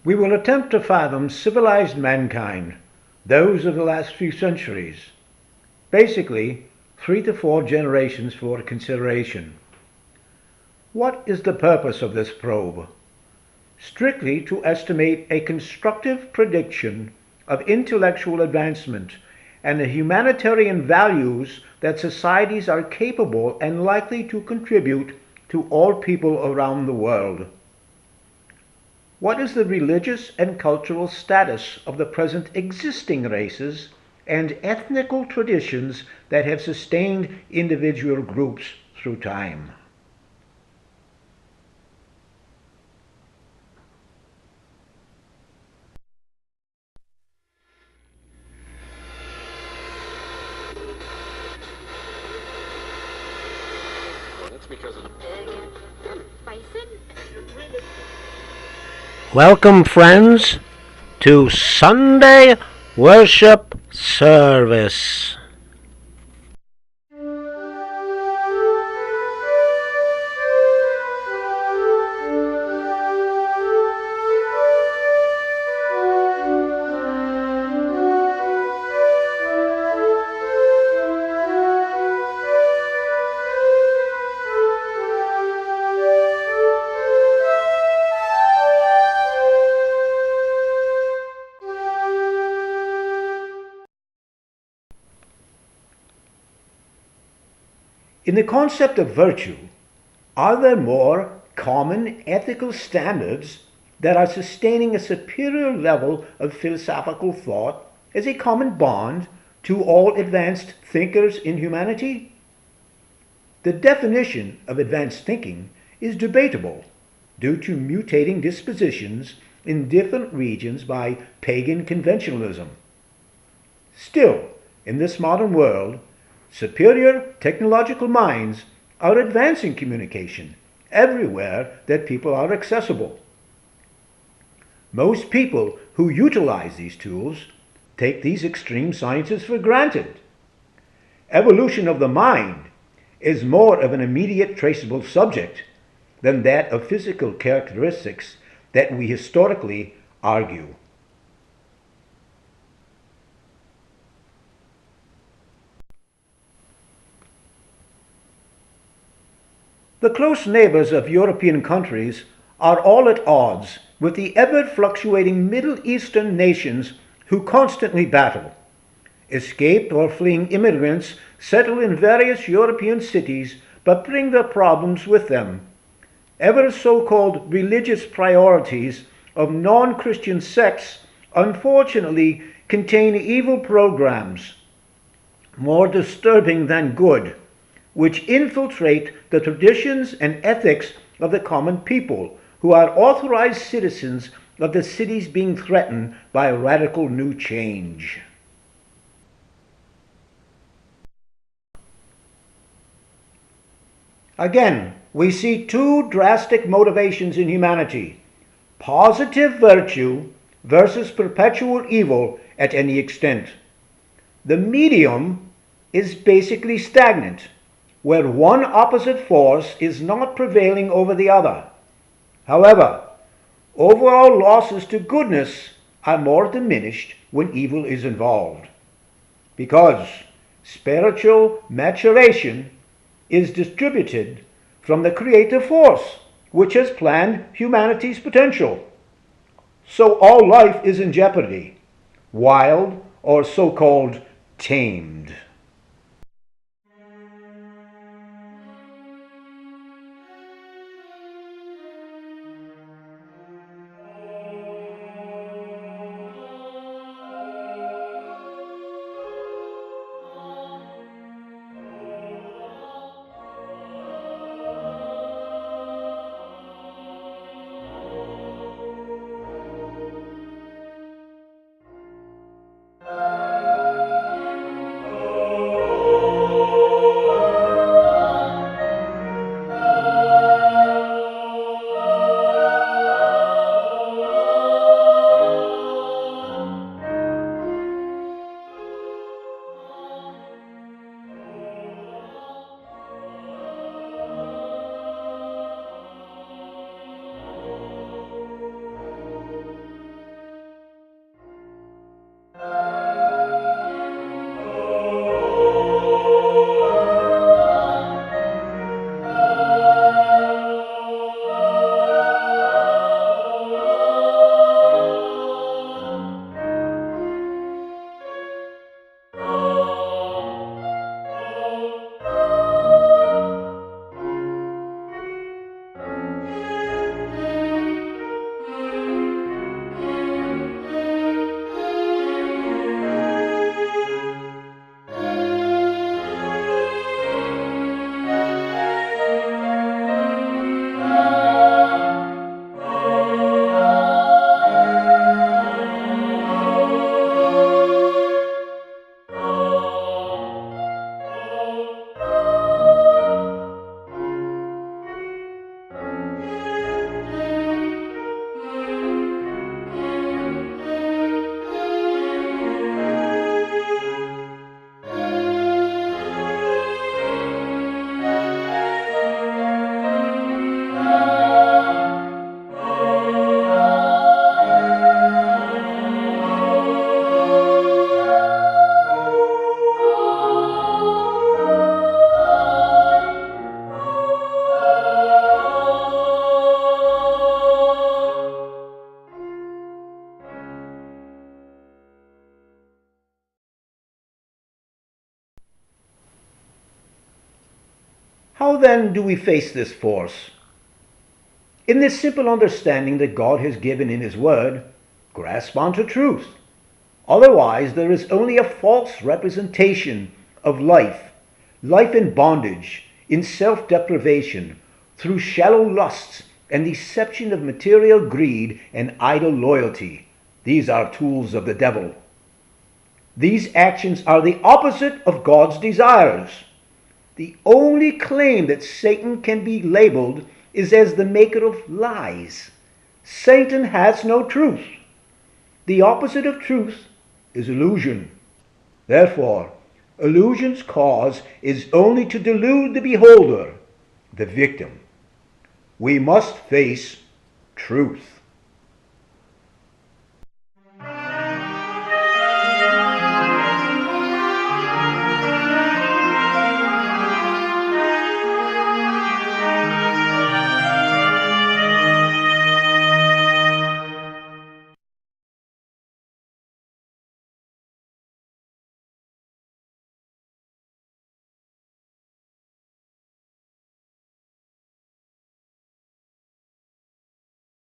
We will attempt to fathom civilized mankind, those of the last few centuries. Basically, 3 to 4 generations for consideration. What is the purpose of this probe? Strictly to estimate a constructive prediction of intellectual advancement and the humanitarian values that societies are capable and likely to contribute to all people around the world. What is the religious and cultural status of the present existing races and ethnical traditions that have sustained individual groups through time? Welcome, friends, to Sunday Worship Service. In the concept of virtue, are there more common ethical standards that are sustaining a superior level of philosophical thought as a common bond to all advanced thinkers in humanity? The definition of advanced thinking is debatable due to mutating dispositions in different regions by pagan conventionalism. Still, in this modern world, superior technological minds are advancing communication everywhere that people are accessible. Most people who utilize these tools take these extreme sciences for granted. Evolution of the mind is more of an immediate traceable subject than that of physical characteristics that we historically argue. The close neighbors of European countries are all at odds with the ever-fluctuating Middle Eastern nations who constantly battle. Escaped or fleeing immigrants settle in various European cities but bring their problems with them. Ever so-called religious priorities of non-Christian sects unfortunately contain evil programs, more disturbing than good, which infiltrate the traditions and ethics of the common people, who are authorized citizens of the cities being threatened by radical new change. Again, we see two drastic motivations in humanity: positive virtue versus perpetual evil at any extent. The medium is basically stagnant, where one opposite force is not prevailing over the other. However, overall losses to goodness are more diminished when evil is involved, because spiritual maturation is distributed from the creative force which has planned humanity's potential. So all life is in jeopardy, wild or so-called tamed. How then do we face this force? In this simple understanding that God has given in His Word, grasp onto truth. Otherwise, there is only a false representation of life, life in bondage, in self-deprivation, through shallow lusts and deception of material greed and idle loyalty. These are tools of the devil. These actions are the opposite of God's desires. The only claim that Satan can be labeled is as the maker of lies. Satan has no truth. The opposite of truth is illusion. Therefore, illusion's cause is only to delude the beholder, the victim. We must face truth.